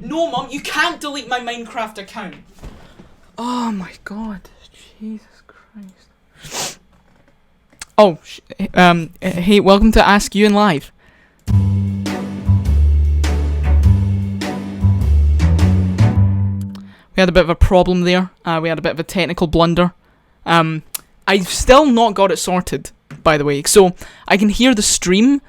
No, Mum, you can't delete my Minecraft account. Oh my god. Jesus Christ. Oh, hey, welcome to Ask Euan Live. We had a bit of a problem there. We had a bit of a technical blunder. I've still not got it sorted, by the way. So, I can hear the stream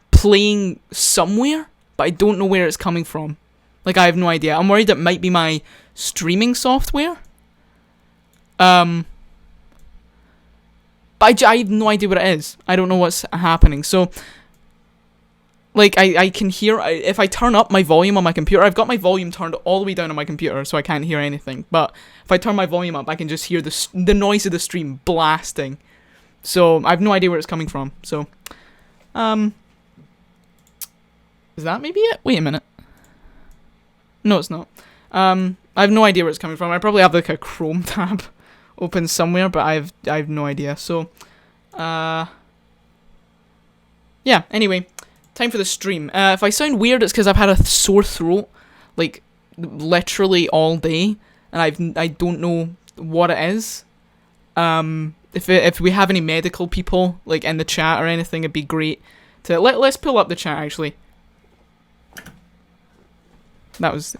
playing somewhere, but I don't know where it's coming from. Like, I have no idea. I'm worried it might be my streaming software. But I have no idea what it is. I don't know what's happening. So, like, I can hear, if I turn up my volume on my computer, I've got my volume turned all the way down on my computer, so I can't hear anything. But if I turn my volume up, I can just hear the noise of the stream blasting. So, I have no idea where it's coming from. So, is that maybe it? Wait a minute. No, it's not. I have no idea where it's coming from. I probably have, like, a Chrome tab open somewhere, but I have no idea. So, yeah, anyway. Time for the stream. If I sound weird, it's because I've had a sore throat, like, literally all day, and I don't know what it is. If we have any medical people, like, in the chat or anything, it'd be great to... Let's pull up the chat, actually. That was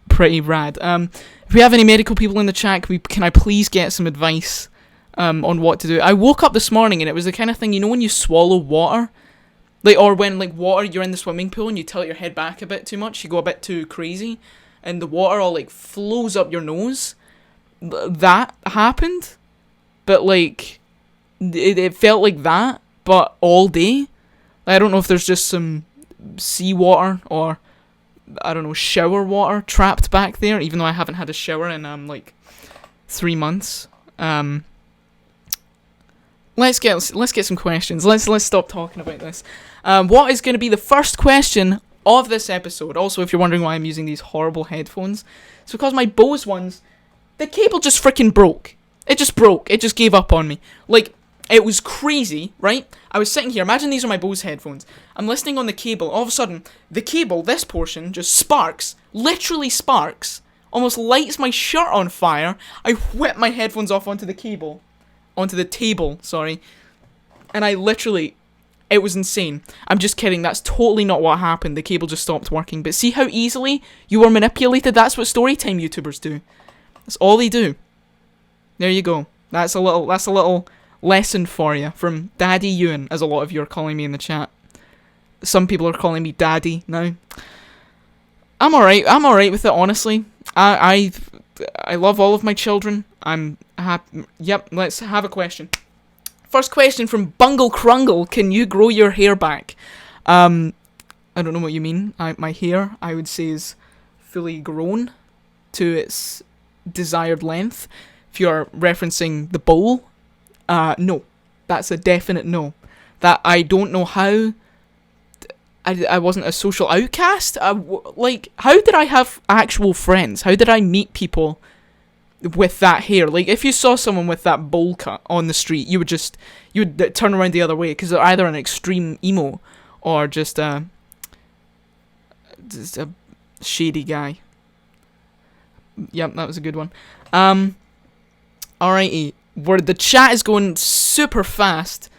pretty rad. If we have any medical people in the chat, can I please get some advice on what to do? I woke up this morning, and it was the kind of thing, you know when you swallow water? Like, or when, like, water, you're in the swimming pool and you tilt your head back a bit too much, you go a bit too crazy, and the water all, like, flows up your nose. That happened, but, like, it felt like that, but all day. I don't know if there's just some seawater or, I don't know, shower water trapped back there, even though I haven't had a shower in, like, 3 months. Let's get some questions. Let's stop talking about this. What is going to be the first question of this episode? Also, if you're wondering why I'm using these horrible headphones, it's because my Bose ones, the cable just freaking broke. It just broke. It just gave up on me. Like, it was crazy, right? I was sitting here. Imagine these are my Bose headphones. I'm listening on the cable. All of a sudden, the cable, this portion, just sparks. Literally sparks. Almost lights my shirt on fire. I whip my headphones off onto the cable. Onto the table, sorry. And I literally... It was insane. I'm just kidding. That's totally not what happened. The cable just stopped working. But see how easily you were manipulated? That's what storytime YouTubers do. That's all they do. There you go. That's a little lesson for you from Daddy Euan, as a lot of you are calling me in the chat. Some people are calling me Daddy now. I'm alright. I'm alright with it, honestly. I love all of my children. I'm happy. Yep, let's have a question. First question from Bungle Krungle. Can you grow your hair back? I don't know what you mean. My hair, I would say, is fully grown to its desired length. If you're referencing the bowl, no. That's a definite no. That I don't know how... I wasn't a social outcast? Like, how did I have actual friends? How did I meet people with that hair? Like, if you saw someone with that bowl cut on the street, you would turn around the other way, because they're either an extreme emo or just a shady guy. Yep, that was a good one. Alrighty, where the chat is going super fast.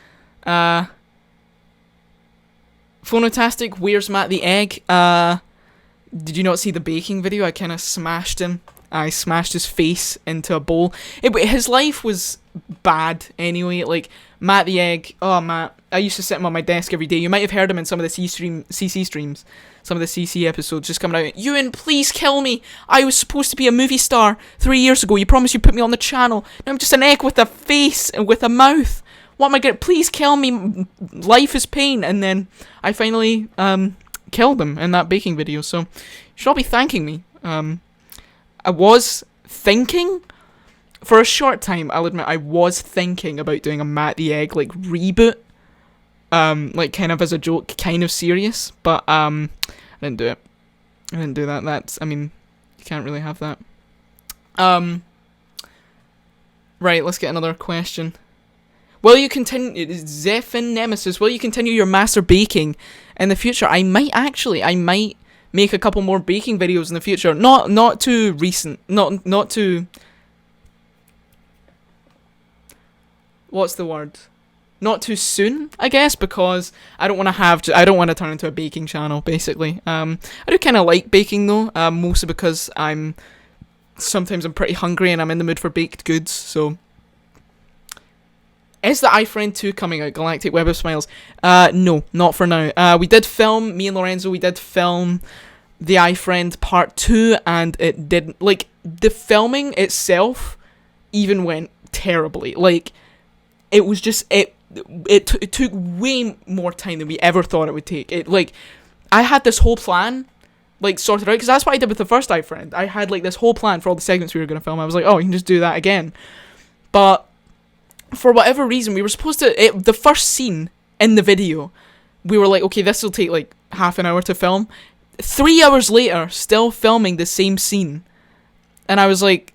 Phonotastic, where's Matt the Egg? Did you not see the baking video? I kind of smashed him. I smashed his face into a bowl. His life was bad anyway. Like, Matt the Egg. Oh, Matt. I used to sit him on my desk every day. You might have heard him in some of the CC streams. Some of the CC episodes just coming out. Euan, please kill me. I was supposed to be a movie star 3 years ago. You promised you'd put me on the channel. Now I'm just an egg with a face and with a mouth. What am I gonna... Please kill me. Life is pain. And then I finally killed him in that baking video. So you should all be thanking me. I was thinking, for a short time, I'll admit, I was thinking about doing a Matt the Egg, like, reboot. Like, kind of as a joke, kind of serious. But, I didn't do it. I didn't do that. That's, I mean, you can't really have that. Right, let's get another question. Will you continue, Zephin Nemesis, will you continue your master baking in the future? I might make a couple more baking videos in the future. Not too recent. Not too... What's the word? Not too soon, I guess, because I don't want to turn into a baking channel, basically. I do kind of like baking, though, mostly because sometimes I'm pretty hungry and I'm in the mood for baked goods, so... Is the iFriend 2 coming out, Galactic Web of Smiles? No, not for now. Me and Lorenzo, we did film the iFriend Part 2, and it didn't... Like, the filming itself even went terribly. Like, it was just... It took way more time than we ever thought it would take. I had this whole plan, like, sorted out, because that's what I did with the first iFriend. I had, like, this whole plan for all the segments we were going to film. I was like, oh, you can just do that again. But, for whatever reason, we were supposed to... the first scene in the video, we were like, okay, this will take, like, half an hour to film. 3 hours later, still filming the same scene. And I was like,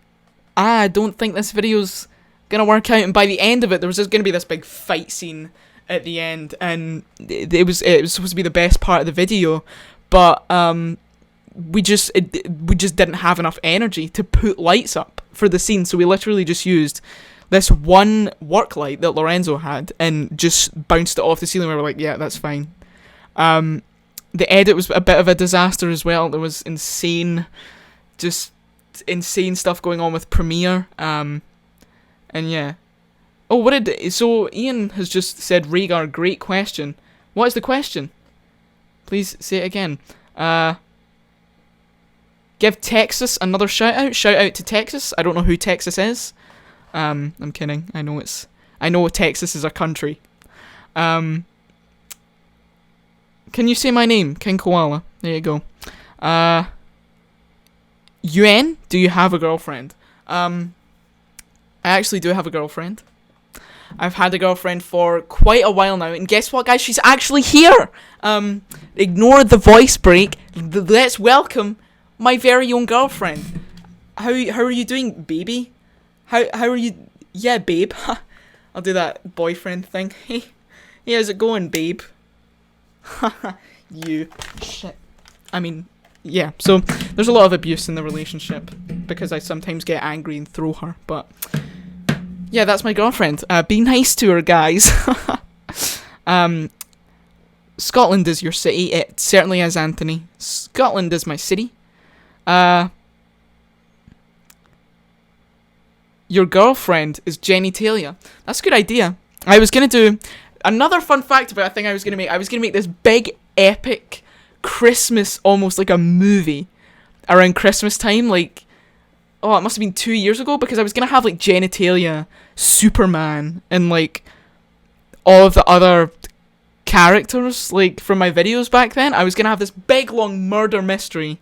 I don't think this video's gonna work out. And by the end of it, there was just gonna be this big fight scene at the end, and it was supposed to be the best part of the video, but we just didn't have enough energy to put lights up for the scene, so we literally just used this one work light that Lorenzo had and just bounced it off the ceiling. We were like, yeah, that's fine. The edit was a bit of a disaster as well. There was insane stuff going on with Premiere. And yeah. Oh, so Ian has just said, Rhaegar, great question. What is the question? Please say it again. Give Texas another shout out. Shout out to Texas. I don't know who Texas is. I'm kidding. I know Texas is a country. Can you say my name? King Koala. There you go. Yuan, do you have a girlfriend? I actually do have a girlfriend. I've had a girlfriend for quite a while now, and guess what, guys? She's actually here! Ignore the voice break. Let's welcome my very own girlfriend. How are you doing, baby? How are you? Yeah, babe. I'll do that boyfriend thing. Hey, how's it going, babe? You. Shit. I mean, yeah, so there's a lot of abuse in the relationship because I sometimes get angry and throw her, but yeah, that's my girlfriend. Be nice to her, guys. Scotland is your city. It certainly is, Anthony. Scotland is my city. Your girlfriend is Jenny Talia. That's a good idea. I was gonna do another fun fact about a thing I was gonna make this big epic Christmas, almost like a movie around Christmas time, like, oh, it must have been 2 years ago, because I was gonna have like genitalia, Superman, and like all of the other characters like from my videos back then. I was gonna have this big long murder mystery.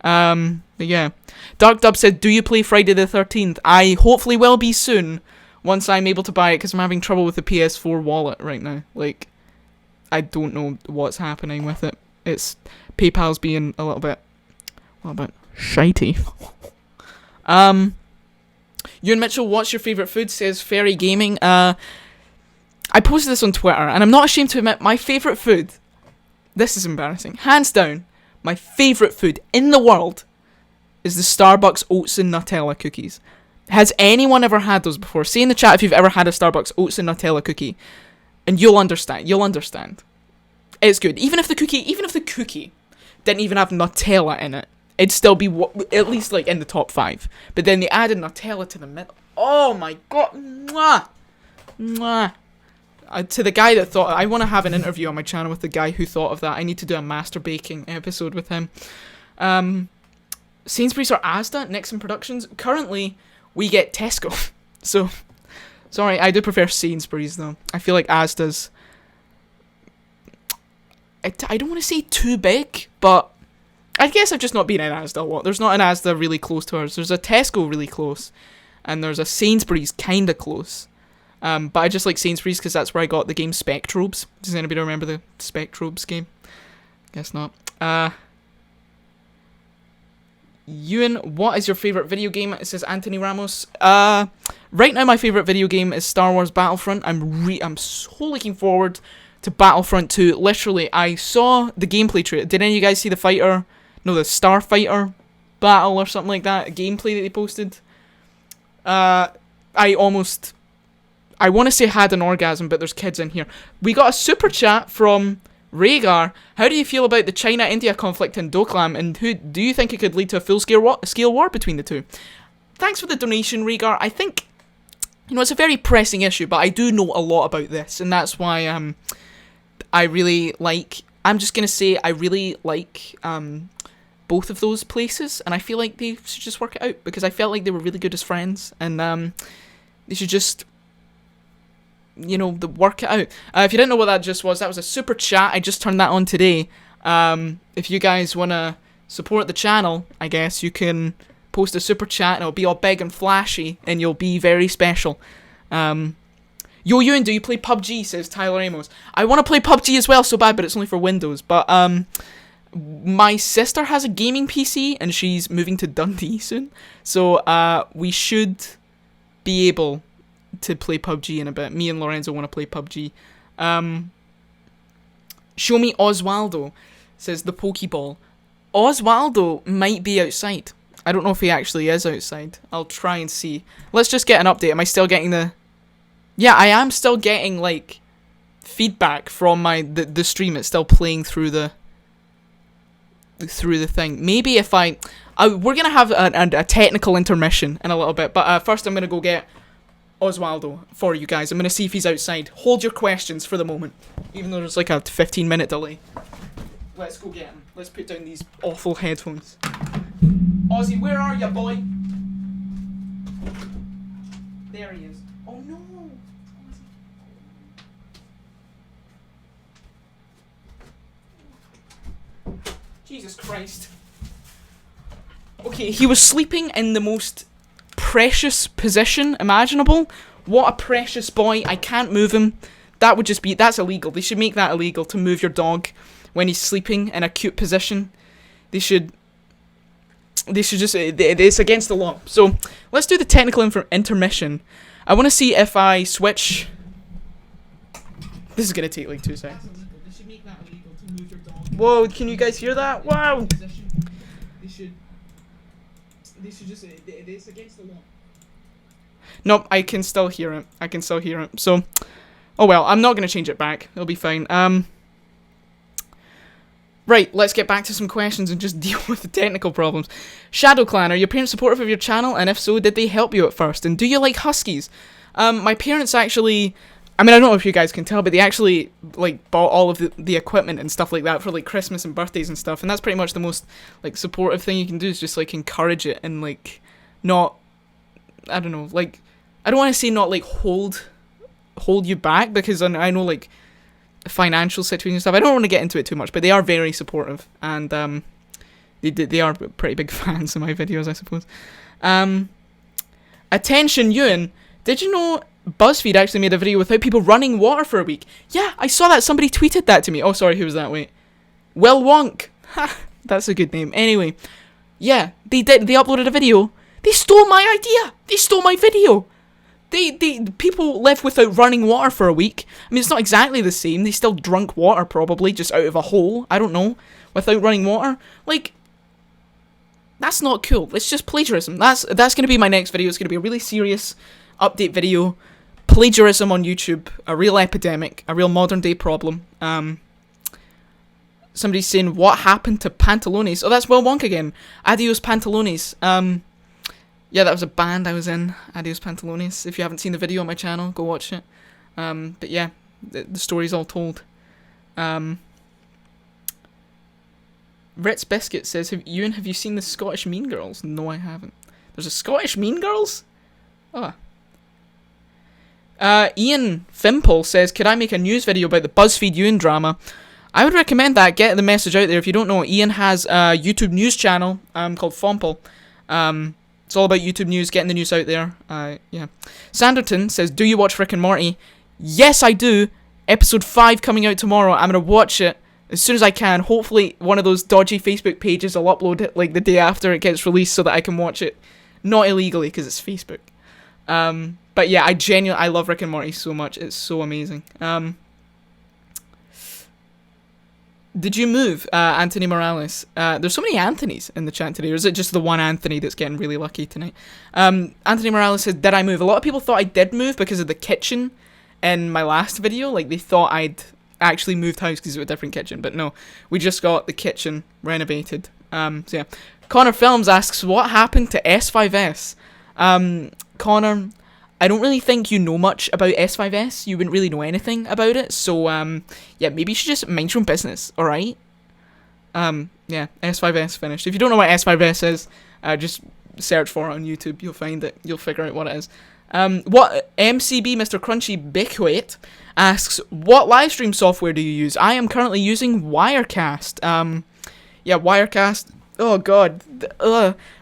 But yeah. Dark Dub said, do you play Friday the 13th? I hopefully will be soon, once I'm able to buy it, because I'm having trouble with the PS4 wallet right now. Like, I don't know what's happening with it. It's PayPal's being a little bit shitey. Ewan Mitchell, what's your favourite food? Says Fairy Gaming. I posted this on Twitter, and I'm not ashamed to admit my favourite food. This is embarrassing. Hands down, my favourite food in the world is the Starbucks oats and Nutella cookies. Has anyone ever had those before? Say in the chat if you've ever had a Starbucks oats and Nutella cookie, and you'll understand. You'll understand. It's good. Even if the cookie didn't even have Nutella in it, it'd still be at least like in the top 5. But then they added Nutella to the middle. Oh my god. Mwah. Mwah. To the guy that thought, I want to have an interview on my channel with the guy who thought of that. I need to do a master baking episode with him. Sainsbury's or Asda, Nixon Productions. Currently, we get Tesco. So, sorry, I do prefer Sainsbury's though. I feel like Asda's... I don't want to say too big, but I guess I've just not been in Asda a lot. There's not an Asda really close to ours. There's a Tesco really close, and there's a Sainsbury's kind of close. But I just like Sainsbury's because that's where I got the game Spectrobes. Does anybody remember the Spectrobes game? Guess not. Ewan, what is your favourite video game? It says Anthony Ramos. Right now my favourite video game is Star Wars Battlefront. I'm so looking forward to Battlefront 2. Literally, I saw the gameplay trailer. Did any of you guys see the fighter no, the Starfighter battle or something like that, a gameplay that they posted. I want to say had an orgasm, but there's kids in here. We got a super chat from Rhaegar. How do you feel about the China-India conflict in Doklam, and who do you think it could lead to a full-scale war between the two? Thanks for the donation, Rhaegar. I think, it's a very pressing issue, but I do know a lot about this, and that's why I really like both of those places, and I feel like they should just work it out, because I felt like they were really good as friends, and they should just, work it out. If you didn't know what that just was, that was a super chat. I just turned that on today. If you guys want to support the channel, I guess you can post a super chat, and it'll be all big and flashy, and you'll be very special. Yo, Euan, do you play PUBG, says Tyler Amos. I want to play PUBG as well so bad, but it's only for Windows. But, my sister has a gaming PC, and she's moving to Dundee soon. So, we should be able to play PUBG in a bit. Me and Lorenzo want to play PUBG. Show me Oswaldo, says the Pokeball. Oswaldo might be outside. I don't know if he actually is outside. I'll try and see. Let's just get an update. Am I still getting the... Yeah, I am still getting, like, feedback from the stream. It's still playing through the thing. Maybe if we're going to have a technical intermission in a little bit. But first I'm going to go get Oswaldo for you guys. I'm going to see if he's outside. Hold your questions for the moment. Even though there's like a 15-minute delay. Let's go get him. Let's put down these awful headphones. Ozzy, where are you, boy? There he is. Oh no! Jesus Christ. Okay, he was sleeping in the most precious position imaginable. What a precious boy. I can't move him. That's illegal. They should make that illegal, to move your dog when he's sleeping in a cute position. They should just, it's against the law. So, let's do the technical intermission. I want to see if I switch. This is going to take like 2 seconds. They should make that illegal, to move your dog. Whoa, can you guys hear that? Wow! They should just, it's against the law. Nope, I can still hear it. So, oh well, I'm not going to change it back. It'll be fine. Right, let's get back to some questions and just deal with the technical problems. Shadow Clan, are your parents supportive of your channel? And if so, did they help you at first? And do you like huskies? My parents actually... I mean, I don't know if you guys can tell, but they actually, like, bought all of the equipment and stuff like that for, like, Christmas and birthdays and stuff. And that's pretty much the most, like, supportive thing you can do, is just, like, encourage it and, like, not... I don't know, like... I don't want to say not, like, hold you back, because I know, like... financial situation and stuff. I don't want to get into it too much, but they are very supportive, and they are pretty big fans of my videos, I suppose. Attention, Euan, did you know BuzzFeed actually made a video without people running water for a week? Yeah, I saw that. Somebody tweeted that to me. Oh, sorry, who was that? Wait. Will Wonk. Ha, that's a good name. Anyway, yeah, they uploaded a video. They stole my idea. They stole my video. People live without running water for a week. I mean, it's not exactly the same. They still drunk water, probably, just out of a hole. I don't know. Without running water. Like, that's not cool. It's just plagiarism. That's going to be my next video. It's going to be a really serious update video. Plagiarism on YouTube. A real epidemic. A real modern day problem. Somebody's saying, what happened to Pantalones? Oh, that's Will Wonk again. Adios Pantalones. Yeah, that was a band I was in, Adios Pantalones. If you haven't seen the video on my channel, go watch it. But yeah, the story's all told. Ritz Biscuit says, Euan, have you seen the Scottish Mean Girls? No, I haven't. There's a Scottish Mean Girls? Oh. Ian Fimple says, could I make a news video about the BuzzFeed Euan drama? I would recommend that. Get the message out there. If you don't know, Ian has a YouTube news channel called Fomple. It's all about YouTube news, getting the news out there. Yeah. Sanderton says, do you watch Rick and Morty? Yes, I do. Episode 5 coming out tomorrow. I'm going to watch it as soon as I can. Hopefully, one of those dodgy Facebook pages will upload it like the day after it gets released so that I can watch it. Not illegally, because it's Facebook. But yeah, I love Rick and Morty so much. It's so amazing. Did you move, Anthony Morales? There's so many Anthonys in the chat today, or is it just the one Anthony that's getting really lucky tonight? Anthony Morales said, did I move? A lot of people thought I did move because of the kitchen in my last video. Like, they thought I'd actually moved house because it was a different kitchen, but no. We just got the kitchen renovated. So yeah. Connor Films asks, what happened to S5S? Connor, I don't really think you know much about S5S. You wouldn't really know anything about it. So, yeah, maybe you should just mind your own business, alright? Yeah, S5S finished. If you don't know what S5S is, just search for it on YouTube. You'll find it. You'll figure out what it is. What MCB Mr. Crunchy Biquet asks, what live stream software do you use? I am currently using Wirecast. Yeah, Wirecast. Oh, God.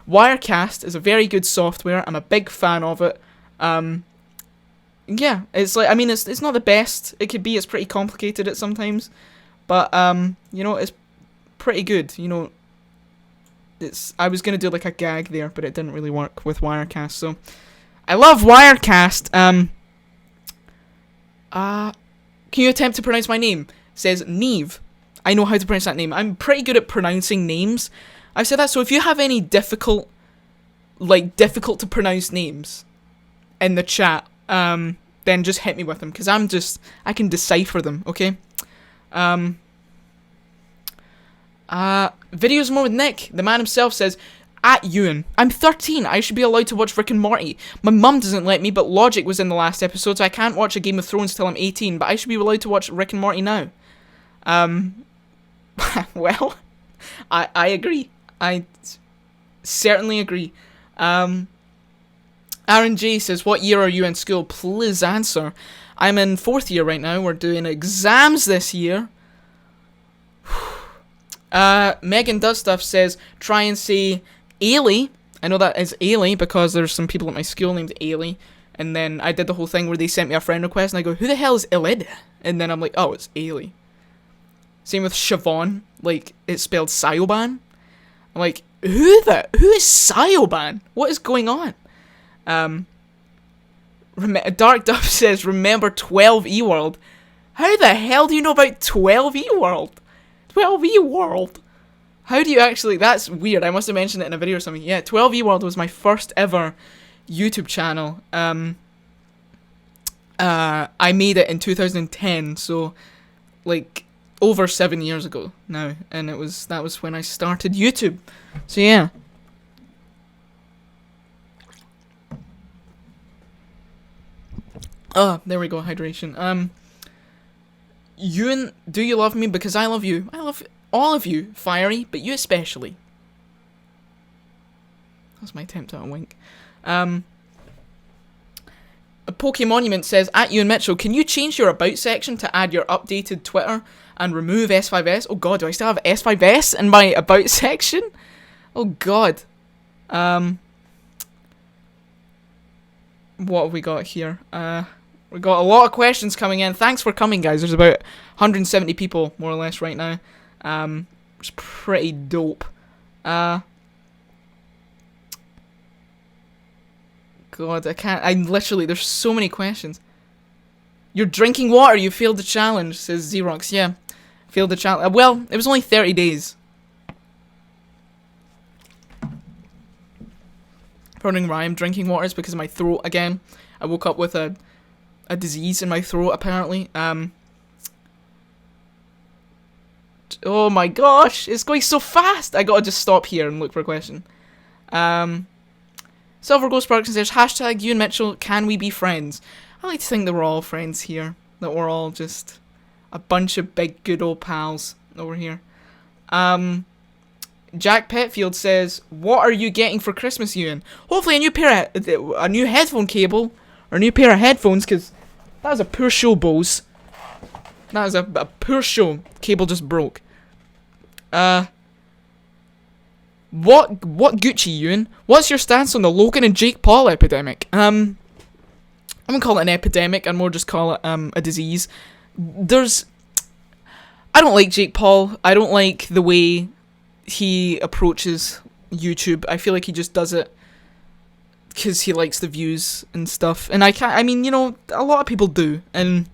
Wirecast is a very good software. I'm a big fan of it. Yeah, it's like, I mean, it's not the best it could be. It's pretty complicated at sometimes, but you know, it's pretty good. You know, I was gonna do like a gag there, but it didn't really work with Wirecast. So I love Wirecast. Can you attempt to pronounce my name? It says Neve. I know how to pronounce that name. I'm pretty good at pronouncing names. I said that. So if you have any difficult to pronounce names in the chat, then just hit me with them, because I can decipher them, okay? Videos more with Nick. The man himself says, at Euan, I'm 13, I should be allowed to watch Rick and Morty. My mum doesn't let me, but Logic was in the last episode, so I can't watch a Game of Thrones till I'm 18, but I should be allowed to watch Rick and Morty now. Well, I agree. I certainly agree. Aaron J says, what year are you in school? Please answer. I'm in 4th year right now. We're doing exams this year. Megan Does Stuff says, try and say Ailey. I know that is Ailey because there's some people at my school named Ailey. And then I did the whole thing where they sent me a friend request and I go, who the hell is Ilid? And then I'm like, oh, it's Ailey. Same with Siobhan. Like, it's spelled Sioban. I'm like, who is Sioban? What is going on? Dark Dove says, remember 12E World. How the hell do you know about 12E World? 12E World. How do you actually... That's weird. I must have mentioned it in a video or something. Yeah, 12E World was my first ever YouTube channel. I made it in 2010, so, like, over 7 years ago now. And that was when I started YouTube. So, yeah. Oh, there we go, hydration. Euan, do you love me? Because I love you. I love all of you, Fiery, but you especially. That's my attempt at a wink. A Pokemonument says, at Euan Mitchell, can you change your about section to add your updated Twitter and remove S5S? Oh god, do I still have S5S in my about section? Oh god. What have we got here? We got a lot of questions coming in. Thanks for coming, guys. There's about 170 people, more or less, right now. It's pretty dope. God, I literally, there's so many questions. You're drinking water, you failed the challenge, says Xerox. Yeah, failed the challenge. Well, it was only 30 days. Wondering why I'm drinking water is because of my throat again. I woke up with a disease in my throat, apparently. Oh my gosh, it's going so fast. I gotta just stop here and look for a question. Silver Ghost Sparks says, hashtag Euan Mitchell, can we be friends? I like to think that we're all friends here. That we're all just a bunch of big good old pals over here. Jack Petfield says, what are you getting for Christmas, Euan? Hopefully a new headphone cable, or a new pair of headphones, because that was a poor show, Bose. That was a poor show. Cable just broke. What Gucci, Euan? What's your stance on the Logan and Jake Paul epidemic? I wouldn't call it an epidemic, I'd more just call it a disease. I don't like Jake Paul. I don't like the way he approaches YouTube. I feel like he just does it because he likes the views and stuff. And I mean, you know, a lot of people do. And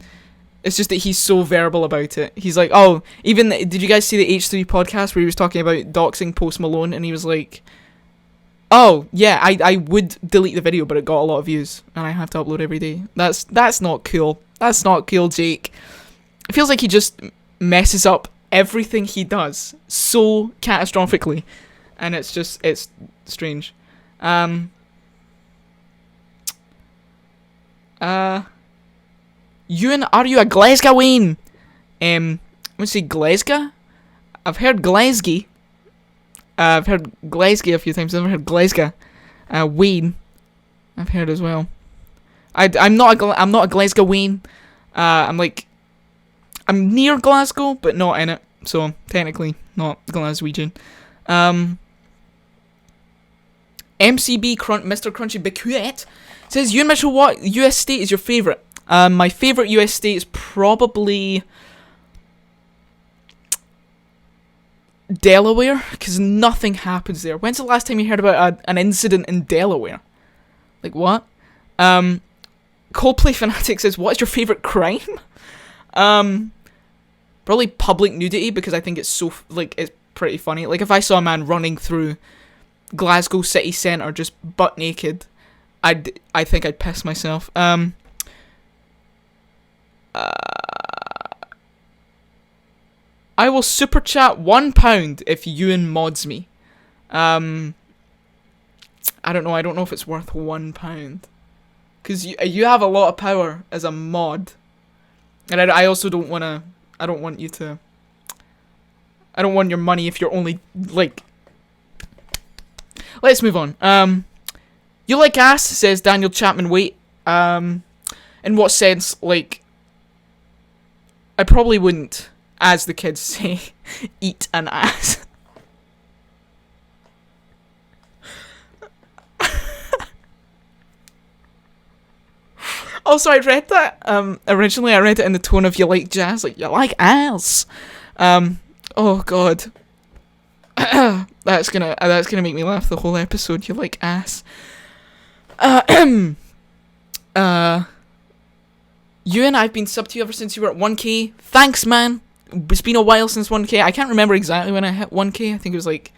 It's just that he's so verbal about it. He's like, oh, even did you guys see the H3 podcast where he was talking about doxing Post Malone, and he was like, oh yeah, I would delete the video, but it got a lot of views, and I have to upload every day. That's not cool. That's not cool, Jake. It feels like he just messes up everything he does so catastrophically, and it's strange. Euan, are you a Glasgowian? I'm gonna say Glasgow. I've heard Glasgow. I've heard Glasgow a few times. I've never heard Glasgow. Wayne, I've heard as well. I'm not a Glasgowian. I'm near Glasgow, but not in it. So technically not Glaswegian. MCB Mr. Crunchy Bicuet says, Euan Mitchell, what US state is your favourite? My favourite US state is probably Delaware, because nothing happens there. When's the last time you heard about an incident in Delaware? Like, what? Coldplay Fanatic says, what is your favourite crime? Probably public nudity, because I think it's so, it's pretty funny. Like, if I saw a man running through Glasgow city centre just butt naked, I think I'd piss myself. I will super chat £1 if Euan mods me. I don't know. I don't know if it's worth £1, because you have a lot of power as a mod, and I also don't want to. I don't want you to. I don't want your money if you're only like. Let's move on. You like ass, says Daniel Chapman. Wait. In what sense? Like, I probably wouldn't, as the kids say, eat an ass. Also, I read that, originally I read it in the tone of you like jazz, like, you like ass. Oh god. That's gonna make me laugh the whole episode, you like ass. Euan, I've been sub to you ever since you were at 1k. Thanks, man. It's been a while since 1k. I can't remember exactly when I hit 1k. I think it was like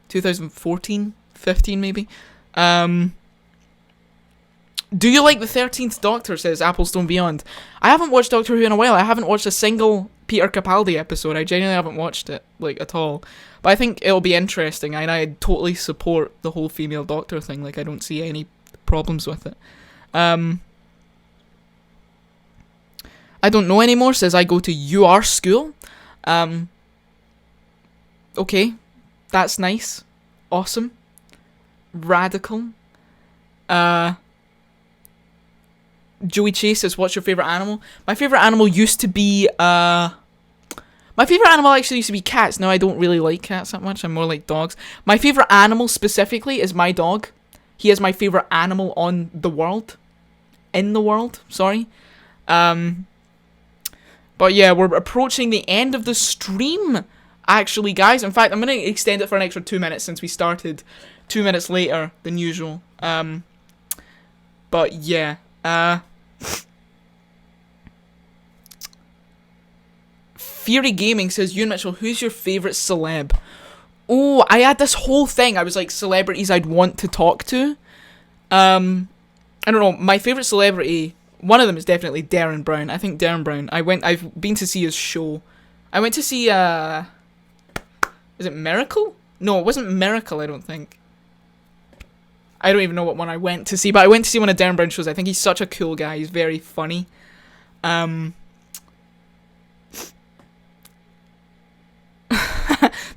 2014, 15 maybe. Do you like the 13th Doctor, says Applestone Beyond. I haven't watched Doctor Who in a while. I haven't watched a single Peter Capaldi episode. I genuinely haven't watched it, at all. But I think it'll be interesting, and I totally support the whole female Doctor thing. I don't see any problems with it. I don't know anymore, says I go to UR school. Okay. That's nice. Awesome. Radical. Joey Chase says, what's your favourite animal? My favourite animal used to be, my favourite animal actually used to be cats. Now, I don't really like cats that much. I'm more like dogs. My favourite animal specifically is my dog. He is my favourite animal on the world. In the world, sorry. But yeah, we're approaching the end of the stream, actually, guys. In fact, I'm going to extend it for an extra 2 minutes since we started 2 minutes later than usual. But yeah, Fury Gaming says, Euan Mitchell, who's your favourite celeb? Oh, I had this whole thing. I was like, celebrities I'd want to talk to. I don't know. My favourite celebrity, one of them is definitely Darren Brown. I think Darren Brown. I've been to see his show. I went to see, is it Miracle? No, it wasn't Miracle, I don't think. I don't even know what one I went to see, but I went to see one of Darren Brown's shows. I think he's such a cool guy. He's very funny.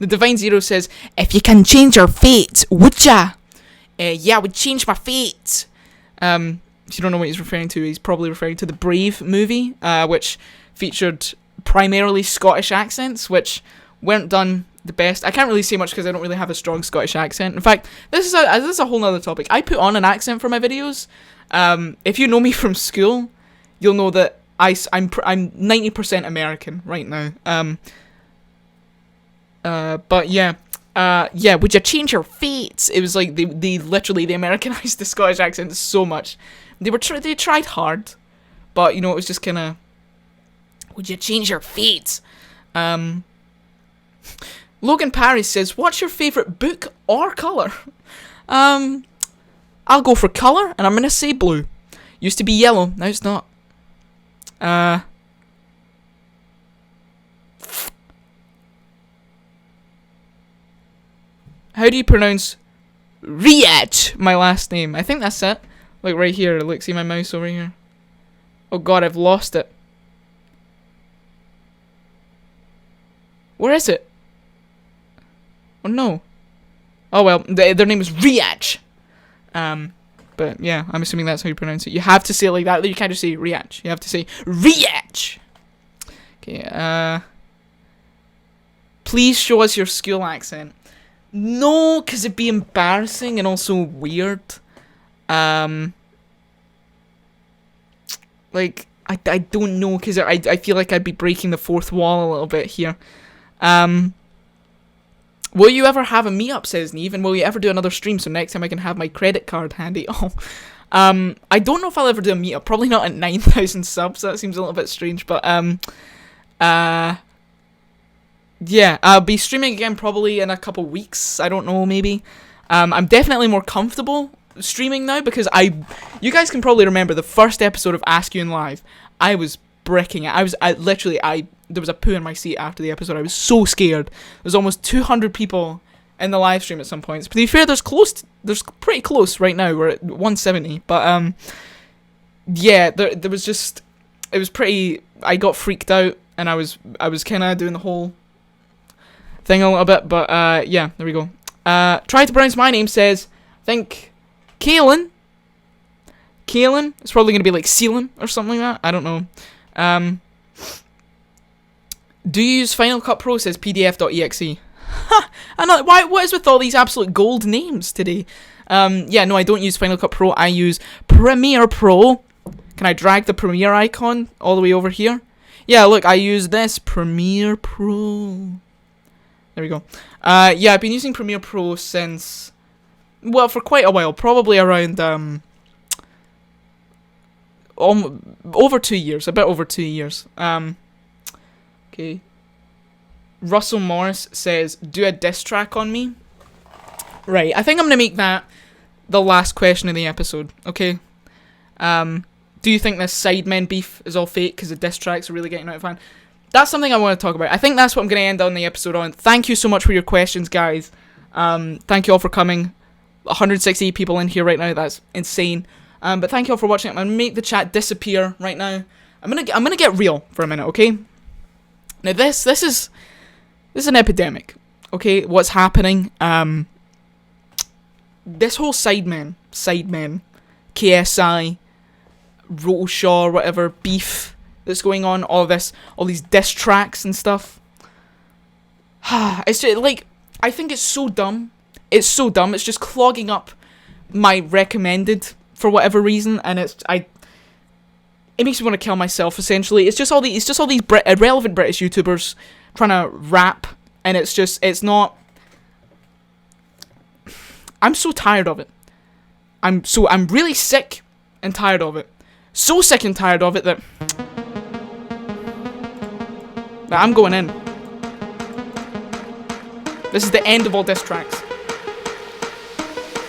The Divine Zero says, if you can change your fate, would ya? Yeah, I would change my fate. If you don't know what he's referring to, he's probably referring to the Brave movie, which featured primarily Scottish accents, which weren't done the best. I can't really say much because I don't really have a strong Scottish accent. In fact, this is a whole nother topic. I put on an accent for my videos. If you know me from school, you'll know that I'm 90% American right now. But yeah. Yeah, would you change your fate? It was like they literally they Americanized the Scottish accent so much. They tried hard, but you know it was just kind of Would you change your fate? Logan Parry says, what's your favourite book or colour? I'll go for colour, and I'm gonna say blue. Used to be yellow, now it's not. How do you pronounce Riach, my last name? I think that's it. Like right here, look, see my mouse over here? Oh god, I've lost it. Where is it? Oh no. Oh well, their name is Riach. But yeah, I'm assuming that's how you pronounce it. You have to say it like that. You can't just say Riach. You have to say Riach. Okay, please show us your school accent. No, because it'd be embarrassing and also weird. Like, I don't know, because I feel like I'd be breaking the fourth wall a little bit here. Will you ever have a meetup, says Neve, and will you ever do another stream so next time I can have my credit card handy? Oh, I don't know if I'll ever do a meetup, probably not at 9,000 subs, that seems a little bit strange, but, yeah, I'll be streaming again probably in a couple weeks, I don't know, maybe. I'm definitely more comfortable streaming now, because you guys can probably remember the first episode of Ask Euan Live, I was bricking it. There was a poo in my seat after the episode. I was so scared. There's almost 200 people in the live stream at some points. But to be fair, there's pretty close right now. We're at 170. But yeah, there was just, it was pretty. I got freaked out, and I was kind of doing the whole thing a little bit. But yeah, there we go. Try to pronounce my name, says, I think Kaelin. It's probably gonna be like Sealan or something like that. I don't know. Do you use Final Cut Pro, says pdf.exe? Ha! What is with all these absolute gold names today? Yeah, no, I don't use Final Cut Pro. I use Premiere Pro. Can I drag the Premiere icon all the way over here? Yeah, look, I use this Premiere Pro. There we go. Yeah, I've been using Premiere Pro since, well, for quite a while. Probably around, over 2 years. A bit over 2 years. Okay. Russell Morris says, do a diss track on me. Right, I think I'm going to make that the last question of the episode, okay? Do you think this Sidemen beef is all fake because the diss tracks are really getting out of hand? That's something I want to talk about. I think that's what I'm going to end on the episode on. Thank you so much for your questions, guys. Thank you all for coming. 160 people in here right now, that's insane. But thank you all for watching. I'm going to make the chat disappear right now. I'm gonna get real for a minute, okay? Now this is an epidemic, okay? What's happening? This whole Sidemen, KSI, Rotoshaw, whatever, beef that's going on, all these diss tracks and stuff. It's just, like, I think it's so dumb. It's so dumb. It's just clogging up my recommended for whatever reason, and it makes me want to kill myself. Essentially, it's just all these irrelevant British YouTubers trying to rap, and it's not. I'm so tired of it. I'm really sick and tired of it. So sick and tired of it that I'm going in. This is the end of all diss tracks.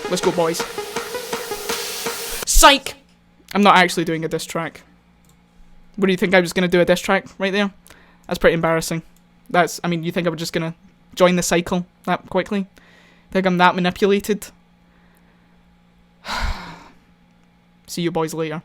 Let's go, boys. Psych! I'm not actually doing a diss track. What do you think I was going to do a diss track right there? That's pretty embarrassing. I mean, you think I was just going to join the cycle that quickly? Think I'm that manipulated? See you boys later.